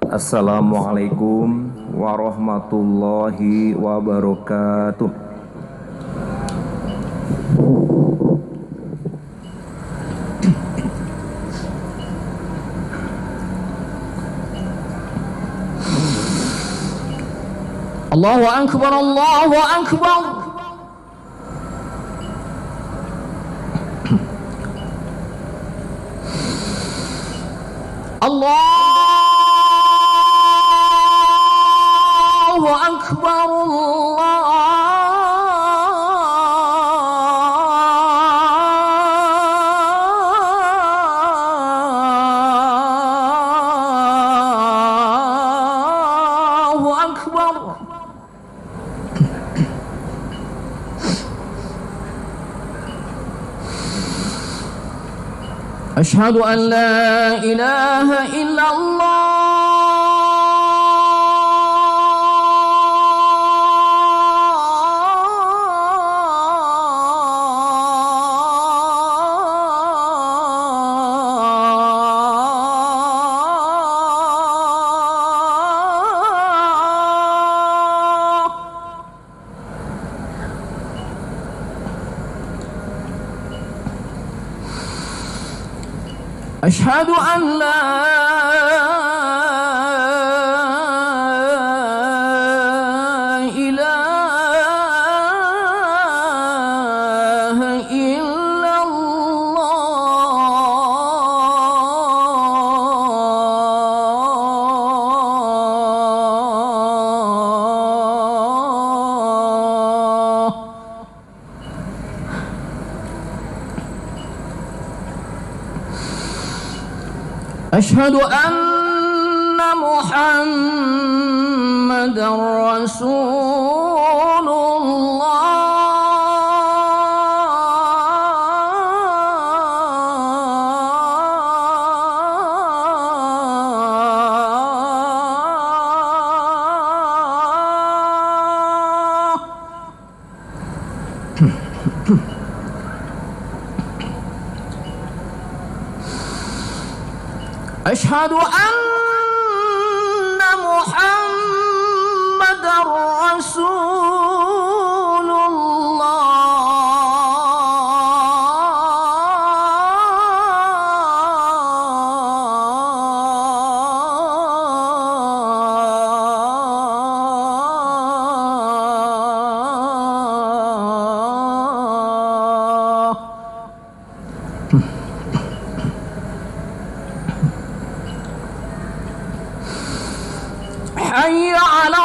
Assalamualaikum warahmatullahi wabarakatuh. Allahu Akbar, Allahu Akbar. Allahu Akbar, Allahu Akbar. أشهد أن لا إله إلا أشهد أن لا إله إلا الله. أشهد أن محمدًا رسول الله. أشهد أن محمدًا رسول الله. حي على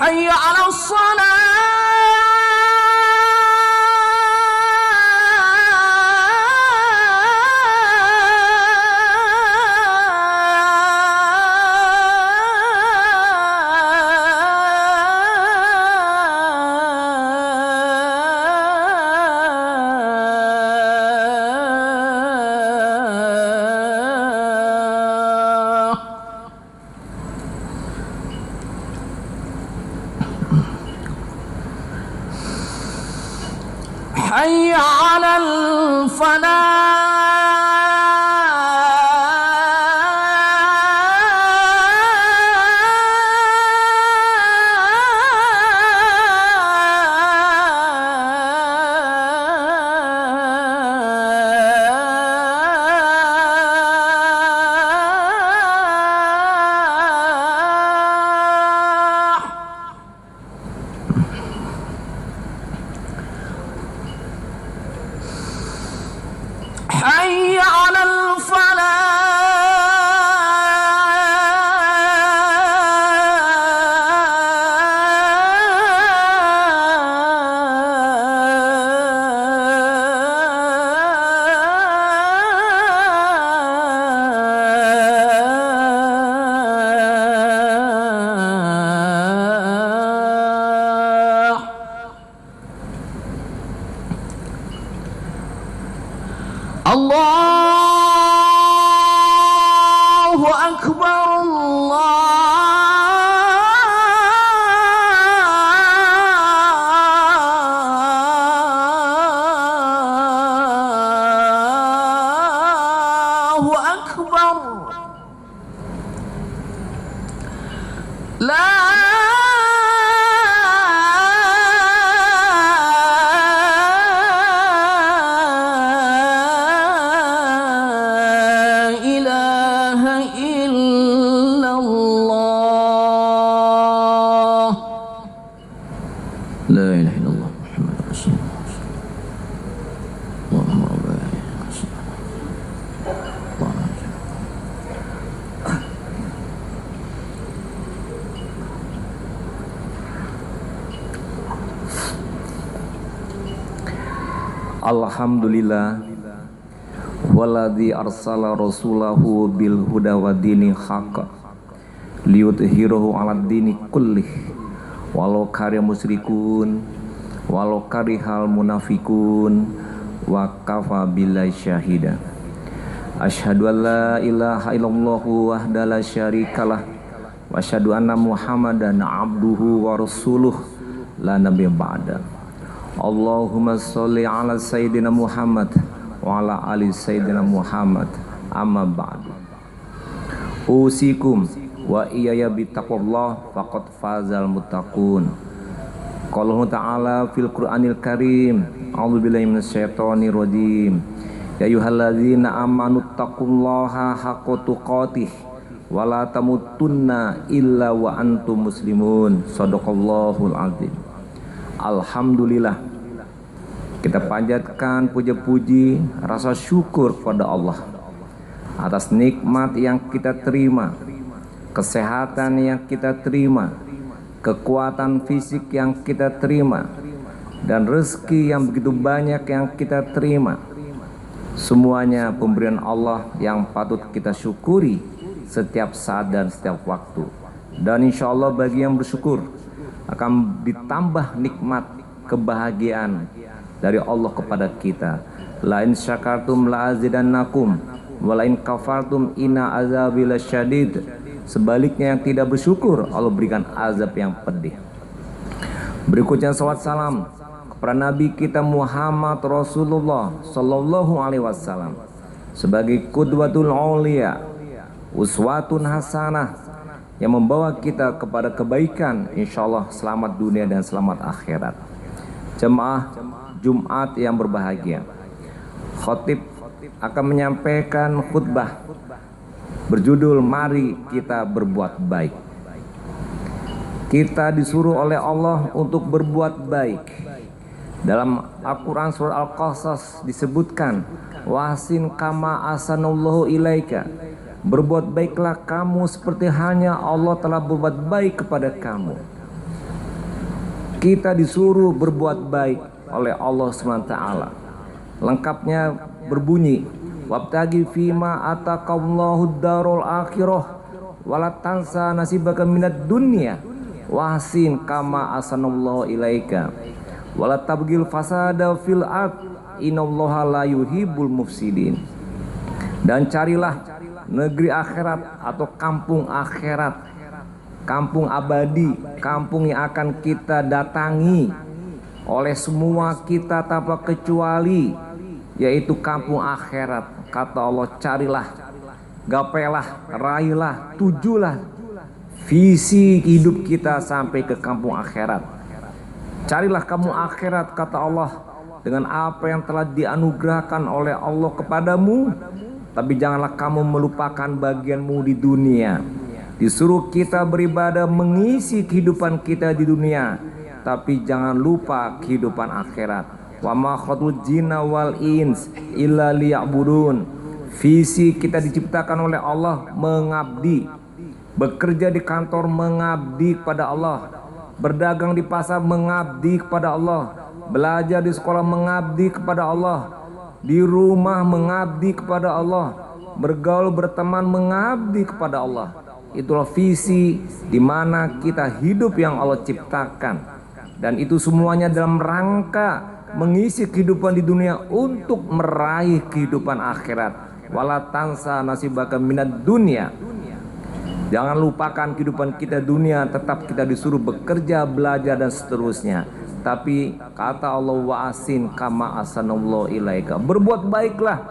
حي على حي على الفلاح. Allahu Akbar, Allahu Akbar. La لا إله إلا الله محمد رسول الله اللهم بارك Alhamdulillah waladzi arsala rasulahu bil huda wa dini haqq liyudhhirahu 'alad dini kullih walau karya musyrikun walau karihal munafikun wa kafa billahi syahida. Asyhadu an la ilaha illallah wahdahu la syarikalah wa asyhadu anna muhammadan abduhu wa rasuluh la nabiyya ba'da. Allahumma sholli ala sayyidina Muhammad wa ala ali sayyidina Muhammad, amma ba'du. Usikum wa iyaya bittaqwallah faqad fazal muttaqun. Qala ta'ala fil Qur'anil Karim, a'udzubillahi minasyaitonir rajim. Ya ayyuhalladzina amanu taqullaha haqqa tuqatih wa la tamutunna illa wa antum muslimun. Shadaqallahul azim. Alhamdulillah, kita panjatkan puja-puji rasa syukur kepada Allah atas nikmat yang kita terima, kesehatan yang kita terima, kekuatan fisik yang kita terima, dan rezeki yang begitu banyak yang kita terima. Semuanya pemberian Allah yang patut kita syukuri setiap saat dan setiap waktu. Dan insya Allah bagi yang bersyukur akan ditambah nikmat kebahagiaan dari Allah kepada kita. La in syakartum la azidannakum wa la in kafartum inna azabi lasyadid. Sebaliknya yang tidak bersyukur Allah berikan azab yang pedih. Berikutnya salawat salam kepada Nabi kita Muhammad Rasulullah sallallahu alaihi wasallam sebagai qudwatul auliya, uswatun hasanah yang membawa kita kepada kebaikan, insyaallah selamat dunia dan selamat akhirat. Jemaah Jumat yang berbahagia, khatib akan menyampaikan khutbah berjudul Mari Kita Berbuat Baik. Kita disuruh oleh Allah untuk berbuat baik. Dalam Al-Quran surah Al-Qasas disebutkan, Wahsin kama asanallahu ilaika. Berbuat baiklah kamu seperti halnya Allah telah berbuat baik kepada kamu. Kita disuruh berbuat baik oleh Allah SWT. Lengkapnya berbunyi, wabtagi fima ataqallahu darul akhirah wala tansa nasibaka minad dunya wahsin kama asanallahu ilaika wala tabghil fasada fil ard innallaha la yuhibbul mufsidin. Dan carilah negeri akhirat atau kampung akhirat, kampung abadi, kampung yang akan kita datangi oleh semua kita tanpa kecuali, yaitu kampung akhirat. Kata Allah, carilah, gapailah, raihlah, tujulah visi hidup kita sampai ke kampung akhirat. Carilah kamu akhirat, kata Allah, dengan apa yang telah dianugerahkan oleh Allah kepadamu. Tapi janganlah kamu melupakan bagianmu di dunia. Disuruh kita beribadah mengisi kehidupan kita di dunia, tapi jangan lupa kehidupan akhirat. Wa ma khalaqtul jinna wal ins illa liya'budun. Visi kita diciptakan oleh Allah mengabdi. Bekerja di kantor mengabdi kepada Allah. Berdagang di pasar mengabdi kepada Allah. Belajar di sekolah mengabdi kepada Allah. Di rumah mengabdi kepada Allah, bergaul berteman mengabdi kepada Allah. Itulah visi di mana kita hidup yang Allah ciptakan, dan itu semuanya dalam rangka mengisi kehidupan di dunia untuk meraih kehidupan akhirat. Wala tansa nasibaka minad dunya. Jangan lupakan kehidupan kita dunia, tetap kita disuruh bekerja, belajar dan seterusnya. Tapi kata Allah, wa asin kama asanallahu ilaika. Berbuat baiklah.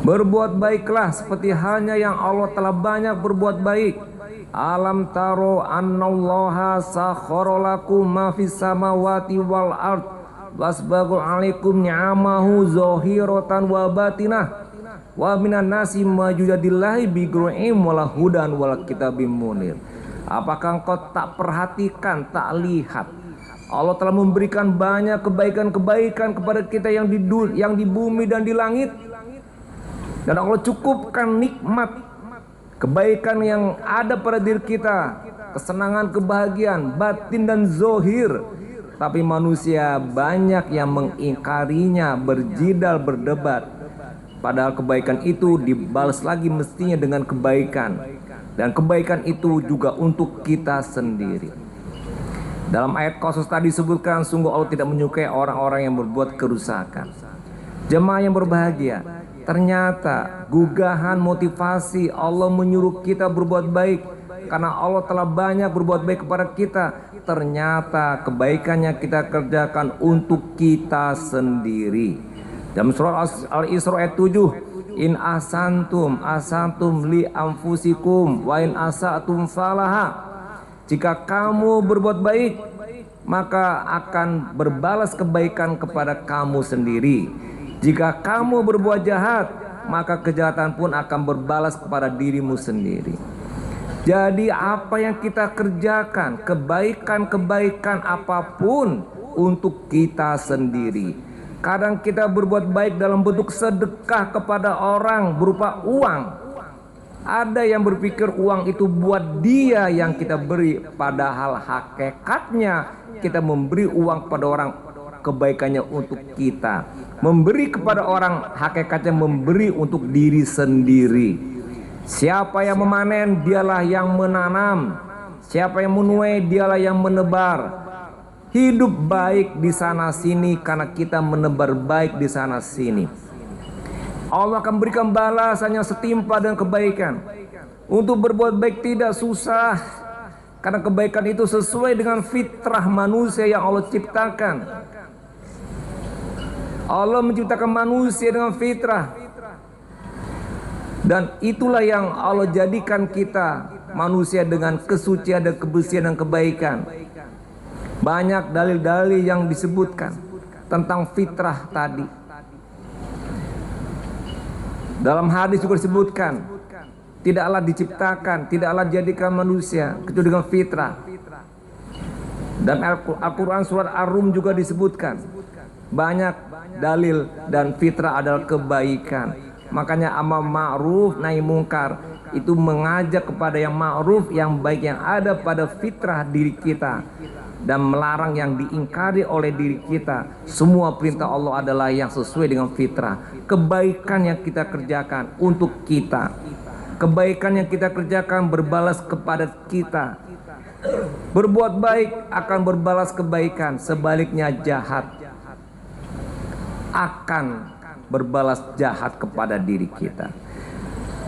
Berbuat baiklah seperti halnya yang Allah telah banyak berbuat baik. Alam taro annallaha sakhkhara lakum ma fis samawati wal ard wasbagha 'alaikum ni'amahu zahiratan wa batinah wa minan nasi majudadillahi bighur'im wala hudan wala kitabim munir. Apakah engkau tak perhatikan, tak lihat Allah telah memberikan banyak kebaikan-kebaikan kepada kita yang di bumi dan di langit. Dan Allah cukupkan nikmat kebaikan yang ada pada diri kita, kesenangan, kebahagiaan batin dan zohir. Tapi manusia banyak yang mengingkarinya, berjidal, berdebat. Padahal kebaikan itu dibalas lagi mestinya dengan kebaikan. Dan kebaikan itu juga untuk kita sendiri. Dalam ayat khusus tadi disebutkan, sungguh Allah tidak menyukai orang-orang yang berbuat kerusakan. Jemaah yang berbahagia, ternyata gugahan motivasi Allah menyuruh kita berbuat baik karena Allah telah banyak berbuat baik kepada kita. Ternyata kebaikannya kita kerjakan untuk kita sendiri. Dalam surah Al-Isra ayat 7, in asantum li anfusikum wa in asatum falaha. Jika kamu berbuat baik, maka akan berbalas kebaikan kepada kamu sendiri. Jika kamu berbuat jahat, maka kejahatan pun akan berbalas kepada dirimu sendiri. Jadi apa yang kita kerjakan, kebaikan-kebaikan apapun untuk kita sendiri. Kadang kita berbuat baik dalam bentuk sedekah kepada orang berupa uang. Ada yang berpikir uang itu buat dia yang kita beri, padahal hakikatnya kita memberi uang kepada orang, kebaikannya untuk kita. Memberi kepada orang hakikatnya memberi untuk diri sendiri. Siapa yang memanen, dialah yang menanam. Siapa yang menuai, dialah yang menebar. Hidup baik di sana sini karena kita menebar baik di sana sini. Allah akan berikan balasannya setimpal dengan kebaikan. Untuk berbuat baik tidak susah, karena kebaikan itu sesuai dengan fitrah manusia yang Allah ciptakan. Allah menciptakan manusia dengan fitrah. Dan itulah yang Allah jadikan kita manusia dengan kesucian dan kebersihan dan kebaikan. Banyak dalil-dalil yang disebutkan tentang fitrah tadi. Dalam hadis juga disebutkan, tidaklah diciptakan, tidaklah dijadikan manusia kecuali dengan fitrah. Dan Al-Quran surat Ar-Rum juga disebutkan banyak dalil, dan fitrah adalah kebaikan. Makanya amar ma'ruf nahi mungkar itu mengajak kepada yang ma'ruf, yang baik yang ada pada fitrah diri kita, dan melarang yang diingkari oleh diri kita. Semua perintah Allah adalah yang sesuai dengan fitrah. Kebaikan yang kita kerjakan untuk kita, kebaikan yang kita kerjakan berbalas kepada kita. Berbuat baik akan berbalas kebaikan, sebaliknya jahat akan berbalas jahat kepada diri kita.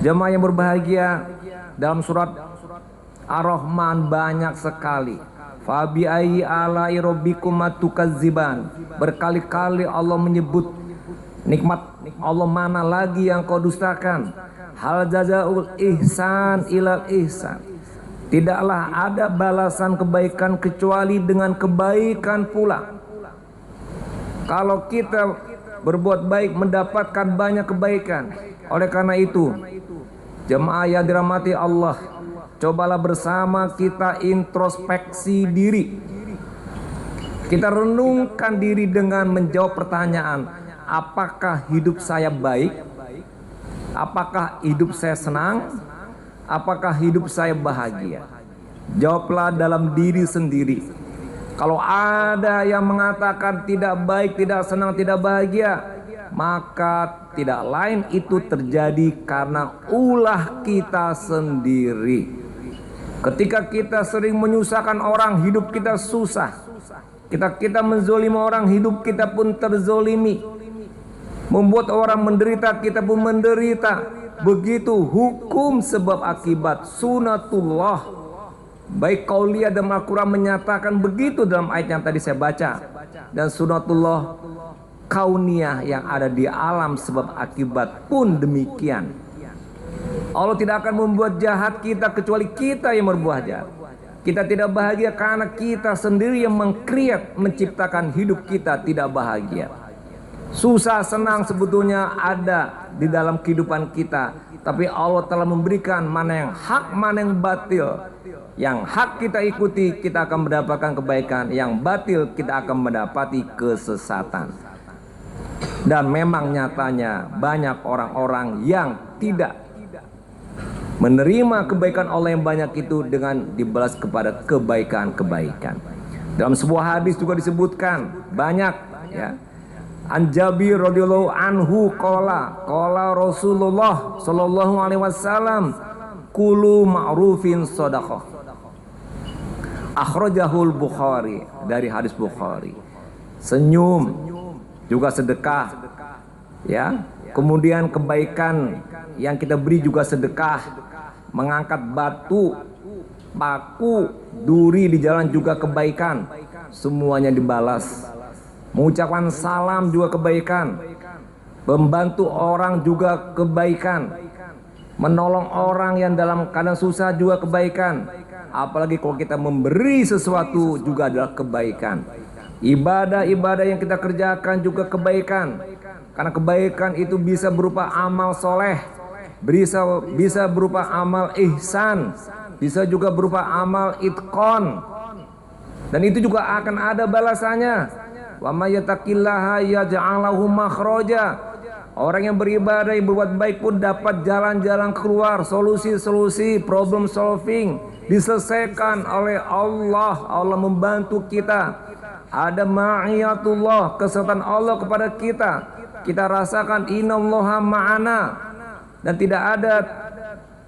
Jemaah yang berbahagia, dalam surat Ar-Rahman banyak sekali. Fabi ayyi ala'i rabbikum tukadziban. Berkali-kali Allah menyebut nikmat Allah mana lagi yang kau dustakan. Hal jazaul ihsan ilal ihsan. Tidaklah ada balasan kebaikan kecuali dengan kebaikan pula. Kalau kita berbuat baik mendapatkan banyak kebaikan. Oleh karena itu, jemaah yang dirahmati Allah, cobalah bersama kita introspeksi diri. Kita renungkan diri dengan menjawab pertanyaan, apakah hidup saya baik? Apakah hidup saya senang? Apakah hidup saya bahagia? Jawablah dalam diri sendiri. Kalau ada yang mengatakan tidak baik, tidak senang, tidak bahagia, maka tidak lain itu terjadi karena ulah kita sendiri. Ketika kita sering menyusahkan orang, hidup kita susah. Kita menzolimi orang, hidup kita pun terzolimi. Membuat orang menderita, kita pun menderita. Begitu hukum sebab akibat, sunatullah. Baik qauliyah dan Al-Quran menyatakan begitu dalam ayat yang tadi saya baca. Dan sunatullah kauniyah yang ada di alam sebab akibat pun demikian. Allah tidak akan membuat jahat kita kecuali kita yang berbuat jahat. Kita tidak bahagia karena kita sendiri yang mengkreat, menciptakan hidup kita tidak bahagia. Susah senang sebetulnya ada di dalam kehidupan kita, tapi Allah telah memberikan mana yang hak, mana yang batil. Yang hak kita ikuti, kita akan mendapatkan kebaikan. Yang batil, kita akan mendapati kesesatan. Dan memang nyatanya banyak orang-orang yang tidak menerima kebaikan Allah yang banyak itu dengan dibalas kepada kebaikan-kebaikan. Dalam sebuah hadis juga disebutkan banyak ya. An Jabir radhiyallahu anhu qala Rasulullah sallallahu alaihi wasallam kulu ma'rufin shadaqah. Akhrajahul Bukhari, dari hadis Bukhari. Senyum juga sedekah ya. Kemudian kebaikan yang kita beri juga sedekah. Mengangkat batu, paku, duri di jalan juga kebaikan. Semuanya dibalas. Mengucapkan salam juga kebaikan. Membantu orang juga kebaikan. Menolong orang yang dalam keadaan susah juga kebaikan. Apalagi kalau kita memberi sesuatu juga adalah kebaikan. Ibadah-ibadah yang kita kerjakan juga kebaikan. Karena kebaikan itu bisa berupa amal soleh, bisa berupa amal ihsan, bisa juga berupa amal itqon. Dan itu juga akan ada balasannya. Wa may yattaqillaha yaj'al lahu makhraja. Orang yang beribadah, yang berbuat baik pun dapat jalan-jalan keluar, solusi-solusi, problem solving diselesaikan oleh Allah. Allah membantu kita. Ada ma'iyatullah, kesertaan Allah kepada kita. Kita rasakan innallaha ma'ana. Dan tidak ada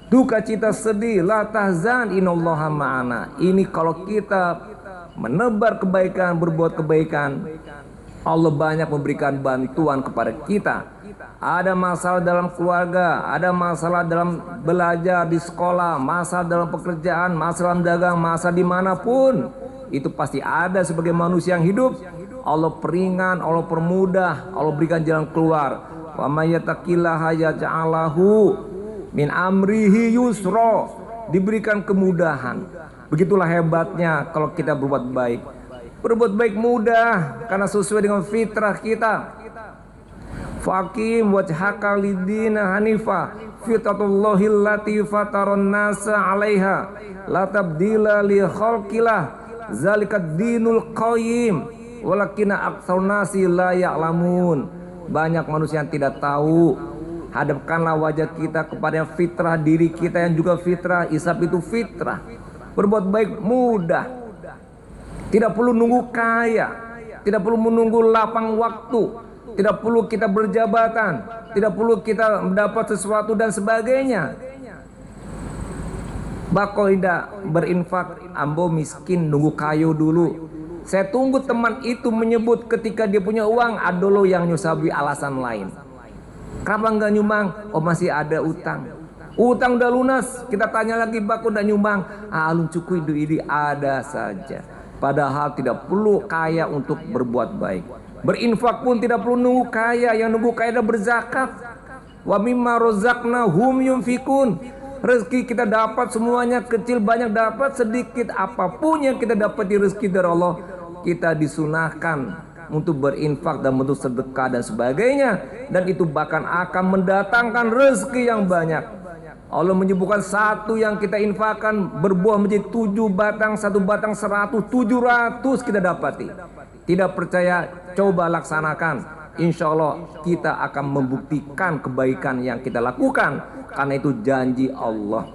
duka cita sedih, la tahzan innallaha ma'ana. Ini kalau kita menebar kebaikan, berbuat kebaikan, Allah banyak memberikan bantuan kepada kita. Ada masalah dalam keluarga, ada masalah dalam belajar di sekolah, masalah dalam pekerjaan, masalah dagang, masalah dimanapun, itu pasti ada. Sebagai manusia yang hidup, Allah peringan, Allah permudah, Allah berikan jalan keluar. Wa may yattaqillaha yaj'al lahu min amrihi yusra, diberikan kemudahan. Begitulah hebatnya kalau kita berbuat baik. Berbuat baik mudah karena sesuai dengan fitrah kita. Faqim wajhaka lidina hanifa fitratullahi allati fataran nasa 'alaiha la tabdila li khalqillah zalikad dinul qayyim walakinna aktsarun nasi la ya'lamun. Banyak manusia yang tidak tahu. Hadapkanlah wajah kita kepada fitrah diri kita yang juga fitrah. Isab itu fitrah. Berbuat baik mudah. Tidak perlu nunggu kaya, tidak perlu menunggu lapang waktu, tidak perlu kita berjabatan, tidak perlu kita mendapat sesuatu dan sebagainya. Bakoida berinfak, ambo miskin nunggu kayu dulu. Saya tunggu teman itu menyebut ketika dia punya uang, ada lo yang nyusabi alasan lain. Kenapa nggak nyumbang? Oh masih ada utang. Utang udah lunas, kita tanya lagi bako udah nyumbang. Alun cukui ini ada saja. Padahal tidak perlu kaya untuk berbuat baik. Berinfak pun tidak perlu nunggu kaya. Yang nunggu kaya adalah berzakat. Wa mimma razaqnahum yunfikun. Rezeki kita dapat semuanya, kecil banyak dapat sedikit, apapun yang kita dapat di rezeki dari Allah, kita disunahkan untuk berinfak dan bentuk sedekah dan sebagainya. Dan itu bahkan akan mendatangkan rezeki yang banyak. Allah menyebutkan satu yang kita infakkan berbuah menjadi 7 batang, 1 batang 100, 700 kita dapati. Tidak percaya, coba laksanakan. Insya Allah kita akan membuktikan kebaikan yang kita lakukan, karena itu janji Allah.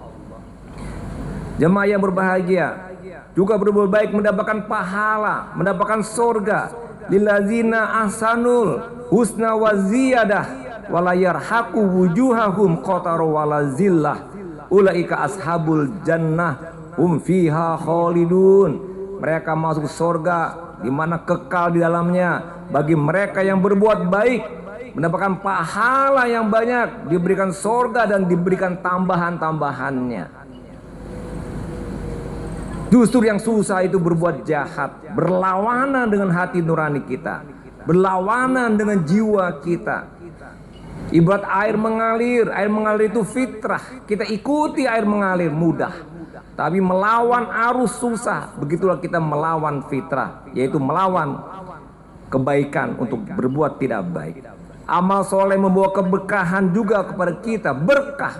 Jemaah yang berbahagia, juga berbuat baik mendapatkan pahala, mendapatkan surga. Lillazina ahsanul husna wa ziyadah wala yarhaqu wujuhahum qataru wala zillah ulaika ashabul jannah hum fiha khalidun. Mereka masuk surga di mana kekal di dalamnya bagi mereka yang berbuat baik, mendapatkan pahala yang banyak, diberikan surga dan diberikan tambahan-tambahannya. Justru yang susah itu berbuat jahat, berlawanan dengan hati nurani kita, berlawanan dengan jiwa kita. Ibarat air mengalir itu fitrah, kita ikuti air mengalir mudah. Tapi melawan arus susah, begitulah kita melawan fitrah, yaitu melawan kebaikan untuk berbuat tidak baik. Amal soleh membawa keberkahan juga kepada kita, berkah,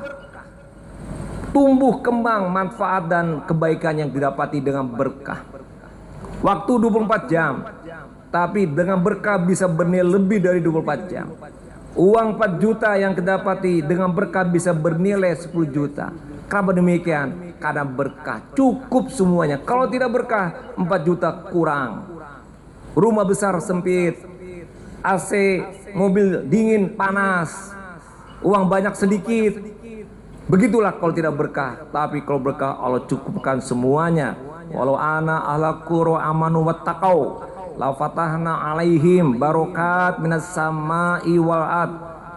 tumbuh kembang manfaat dan kebaikan yang didapati dengan berkah. Waktu 24 jam, tapi dengan berkah bisa bernilai lebih dari 24 jam. Uang 4 juta yang kedapati dengan berkah bisa bernilai 10 juta. Kenapa demikian? Karena berkah cukup semuanya. Kalau tidak berkah 4 juta kurang. Rumah besar sempit, AC, mobil dingin panas, uang banyak sedikit. Begitulah kalau tidak berkah. Tapi kalau berkah Allah cukupkan semuanya. Walau ana ahla qura amanu wattaqau la fatahna alaihim barokat minas sama'i wal ard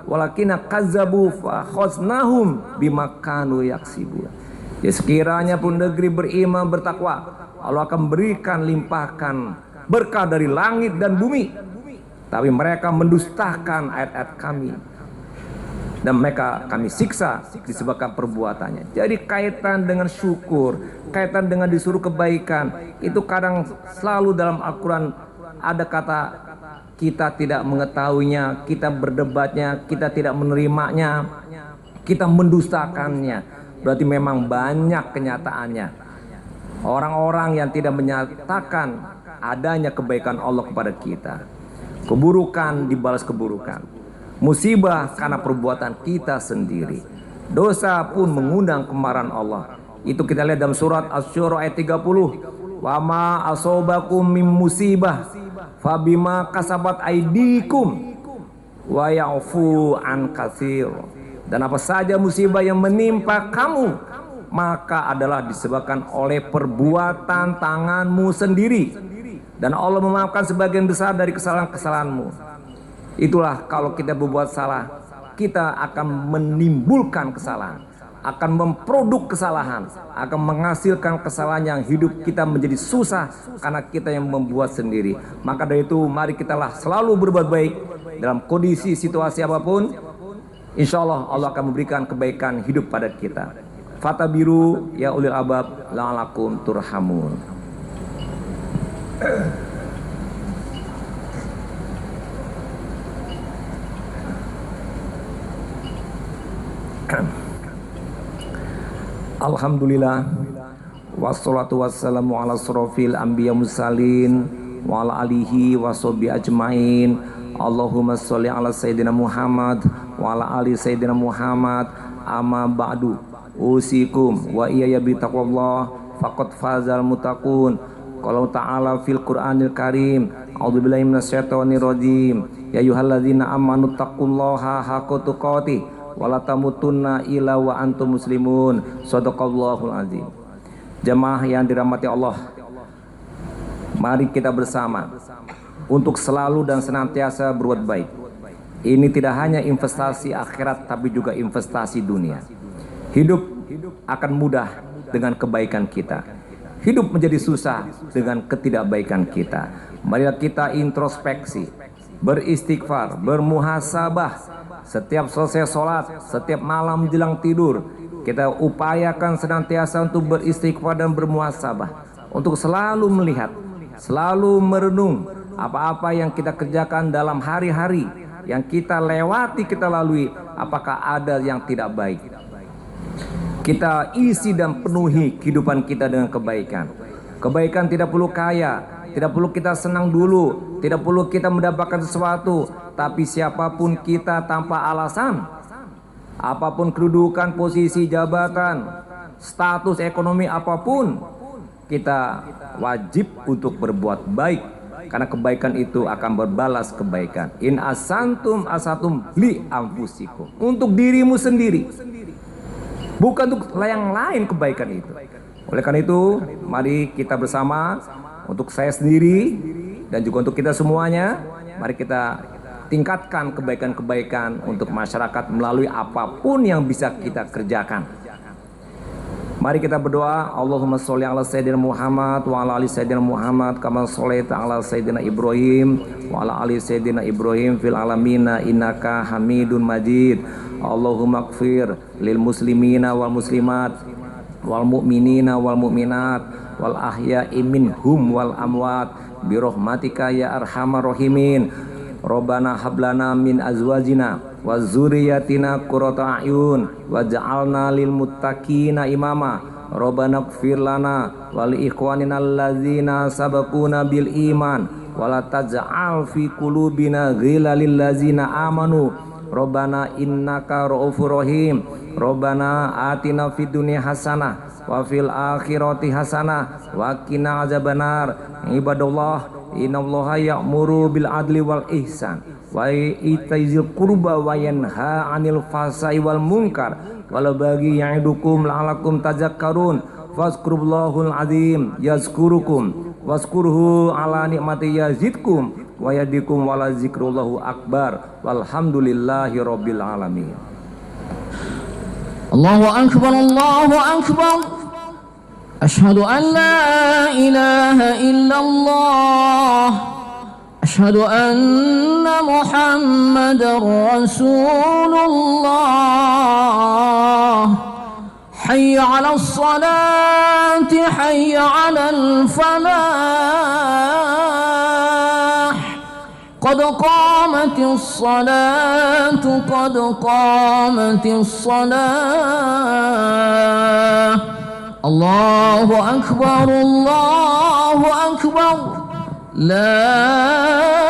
walakina kazzabu fa khaznahum bima kanu yaksibun. Ya, sekiranya pun negeri beriman bertakwa, Allah akan berikan limpahkan berkah dari langit dan bumi, tapi mereka mendustakan ayat-ayat kami dan mereka kami siksa disebabkan perbuatannya. Jadi kaitan dengan syukur, kaitan dengan disuruh kebaikan, itu kadang selalu dalam Al-Quran ada kata kita tidak mengetahuinya, kita berdebatnya, kita tidak menerimanya, kita mendustakannya. Berarti memang banyak kenyataannya. Orang-orang yang tidak menyatakan adanya kebaikan Allah kepada kita. Keburukan dibalas keburukan. Musibah karena perbuatan kita sendiri. Dosa pun mengundang kemarahan Allah. Itu kita lihat dalam surat Asy-Syura ayat 30. Wa ma asobakum mim musibah fabima kasabat aidikum wa ya'fu an katsir. Dan apa saja musibah yang menimpa kamu maka adalah disebabkan oleh perbuatan tanganmu sendiri, dan Allah memaafkan sebagian besar dari kesalahan-kesalahanmu. Itulah kalau kita berbuat salah, kita akan menimbulkan kesalahan, akan memproduk kesalahan, akan menghasilkan kesalahan yang hidup kita menjadi susah karena kita yang membuat sendiri. Maka dari itu mari kitalah selalu berbuat baik dalam kondisi situasi apapun. Insya Allah Allah akan memberikan kebaikan hidup pada kita. Fatabiru ya ulil albab la'alakum turhamun. Alhamdulillah wassalatu wassalamu ala asrofil anbiya mursalin wa ala alihi wa sahbihi ajmain. Allahumma sholli ala sayyidina Muhammad wa ala ali sayyidina Muhammad. Amma ba'du, usikum wa iyaya bi taqwallah faqad fazal muttaqun. Qala ta'ala fil Qur'anil Karim, a'udzubillahi minasyaitonir rajim. Ya ayyuhalladzina amanu taqullaha haqqa tuqatih wala tamutunna illa wa antum muslimun. Shadaqallahul azim. Jemaah yang dirahmati Allah, mari kita bersama untuk selalu dan senantiasa berbuat baik. Ini tidak hanya investasi akhirat tapi juga investasi dunia. Hidup akan mudah dengan kebaikan kita. Hidup menjadi susah dengan ketidakbaikan kita. Marilah kita introspeksi, beristighfar, bermuhasabah. Setiap selesai sholat, setiap malam menjelang tidur, kita upayakan senantiasa untuk beristighfar dan bermuhasabah, untuk selalu melihat, selalu merenung apa-apa yang kita kerjakan dalam hari-hari, yang kita lewati, kita lalui, apakah ada yang tidak baik. Kita isi dan penuhi kehidupan kita dengan kebaikan. Kebaikan tidak perlu kaya, tidak perlu kita senang dulu, tidak perlu kita mendapatkan sesuatu, tapi siapapun kita tanpa alasan, apapun kedudukan, posisi, jabatan, status ekonomi apapun, kita wajib untuk berbuat baik, karena kebaikan itu akan berbalas kebaikan. In asantum asatum li anfusikum, untuk dirimu sendiri, bukan untuk yang lain kebaikan itu. Oleh karena itu, mari kita bersama, untuk saya sendiri, dan juga untuk kita semuanya. Mari kita tingkatkan kebaikan-kebaikan untuk masyarakat melalui apapun yang bisa kita kerjakan. Mari kita berdoa. Allahumma sholli ala sayyidina Muhammad wa ala ali sayyidina Muhammad kama sholaita ala sayyidina Ibrahim wa ala ali sayyidina Ibrahim fil alamina innaka Hamidun Majid. Allahumma ighfir lil muslimina wal muslimat wal mu'minina wal mu'minat wal ahya'i minhum wal amwat bi rahmatika ya arhamar rahimin. Rabbana hablana min azwajina wa dzurriyyatina qurrata a'yun waj'alna lil muttaqina imama. Rabbana ighfir lana wa li ikhwanina allazina sabaquna bil iman wa la taj'al fi qulubina ghillan lil ladzina amanu. Rabbana innaka ra'ufur rahim. Rabbana atina fid dunya hasanah wa fil akhirati hasanah wa qina azabannar. Ibadallah, innallaha ya'muru bil adli wal ihsan wa itaizil qurba wa yanha 'anil fahsai wal munkar wal baghi ya'idukum la'alakum tadhakkarun. Fazkurullahul azim yazkurukum wazkurhu ala ni'mati yazidkum wa yadikum wala zikrullahu akbar walhamdulillahi rabbil alamin. Allahu akbar, Allahu akbar. Ashhadu an la ilaha illallah. Ashhadu anna Muhammadar Rasulullah. Hayya 'alas salati, hayya 'alal falah. Qad qamatis salatu, qad qamatis salah. Allahu akbar, Allahu akbar. La